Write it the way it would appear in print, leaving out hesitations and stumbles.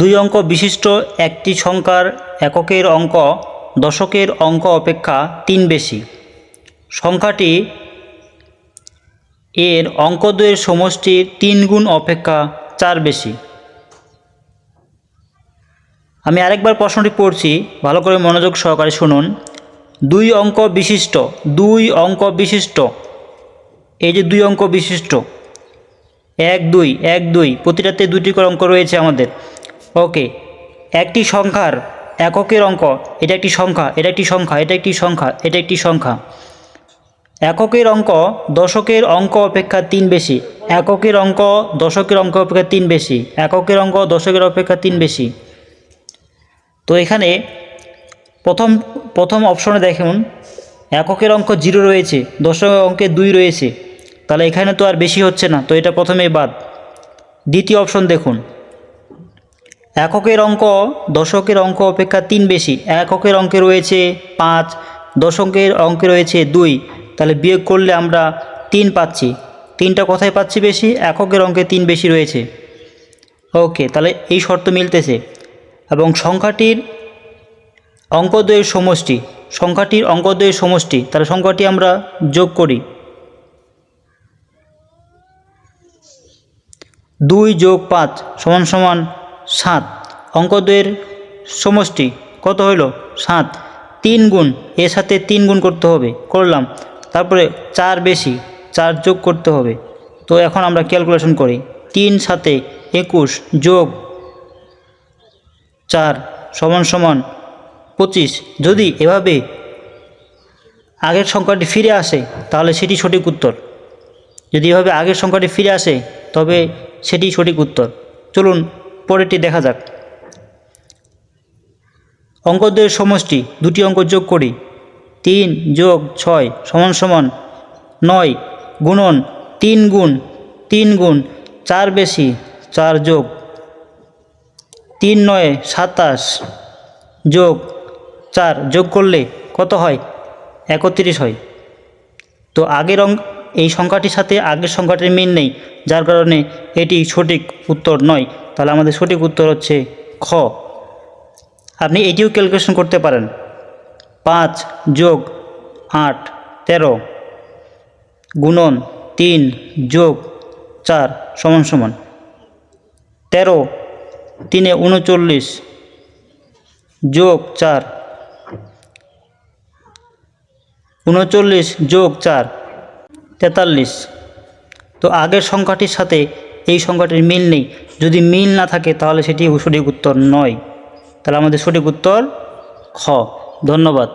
দুই অঙ্ক বিশিষ্ট একটি সংখ্যার এককের অঙ্ক দশকের অঙ্ক অপেক্ষা 3 বেশি। সংখ্যাটি এর অঙ্কদ্বয়ের সমষ্টির 3 গুণ অপেক্ষা 4 বেশি। আমি আরেকবার প্রশ্নটি পড়ছি, ভালো করে মনোযোগ সহকারে শুনুন। দুই অঙ্ক বিশিষ্ট এই যে দুই অঙ্ক বিশিষ্ট 1 2 1 2 প্রতিটাতে দুটি করে অঙ্ক রয়েছে আমাদের। ওকে, একটি সংখ্যার এককের অঙ্ক, এটা একটি সংখ্যা, এটা একটি সংখ্যা, এটা একটি সংখ্যা, এটা একটি সংখ্যা। এককের অঙ্ক দশকের অঙ্ক অপেক্ষা 3 বেশি। এককের অঙ্ক দশকের অঙ্ক অপেক্ষা 3 বেশি। এককের অঙ্ক দশকের অপেক্ষা 3 বেশি। তো এখানে প্রথম অপশনে দেখুন, এককের অঙ্ক 0 রয়েছে, দশকের অঙ্কে 2 রয়েছে, তাহলে এখানে তো আর বেশি হচ্ছে না, তো এটা প্রথমেই বাদ। দ্বিতীয় অপশন দেখুন, এককের অঙ্ক দশকের অঙ্ক অপেক্ষা 3 বেশি। এককের অঙ্কে রয়েছে 5, দশকের অঙ্কে রয়েছে 2, তাহলে বিয়োগ করলে আমরা 3 পাচ্ছি। 3টা কোথায় পাচ্ছি বেশি? এককের অঙ্কে 3 বেশি রয়েছে। ওকে, তাহলে এই শর্ত মিলতেছে। এবং সংখ্যাটির অঙ্কদ্বয়ের সমষ্টি, তাহলে সংখ্যাটি আমরা যোগ করি। 2 + 5 = 7। অঙ্কদ্বয়ের সমষ্টি কত হইল? 7। 3 গুণ, এর সাথে 3 গুণ করতে হবে, করলাম। তারপরে 4 বেশি, 4 যোগ করতে হবে। তো এখন আমরা ক্যালকুলেশন করি। 3 সাথে 21 যোগ 4 = 25। যদি এভাবে আগের সংখ্যাটি ফিরে আসে তাহলে সেটি সঠিক উত্তর। যদি এভাবে আগের সংখ্যাটি ফিরে আসে তবে সেটি সঠিক উত্তর। চলুন পরেরটি দেখা যাক। অঙ্কদ্বয়ের সমষ্টি, দুটি অঙ্ক যোগ করি। 3 + 6 = 9 গুণন 3 গুণ 4 বেশি 4 যোগ 3 × 9 = 27 যোগ 4 যোগ করলে কত হয়? 31 হয়। তো এই সংখ্যাটির সাথে আগের সংখ্যাটির মিল নেই, যার কারণে এটি সঠিক উত্তর নয়। তাহলে আমাদের সঠিক উত্তর হচ্ছে খ। আপনি এটিও ক্যালকুলেশন করতে পারেন। 5 যোগ 8 13 গুণন 3 যোগ 4 = 13 3 × 39 যোগ 4 39 যোগ 4 43। তো আগের সংখ্যাটির সাথে এই সংখ্যাটির মিল নেই। যদি মিল না থাকে তাহলে সেটি সঠিক উত্তর নয়। তাহলে আমাদের সঠিক উত্তর খ। ধন্যবাদ।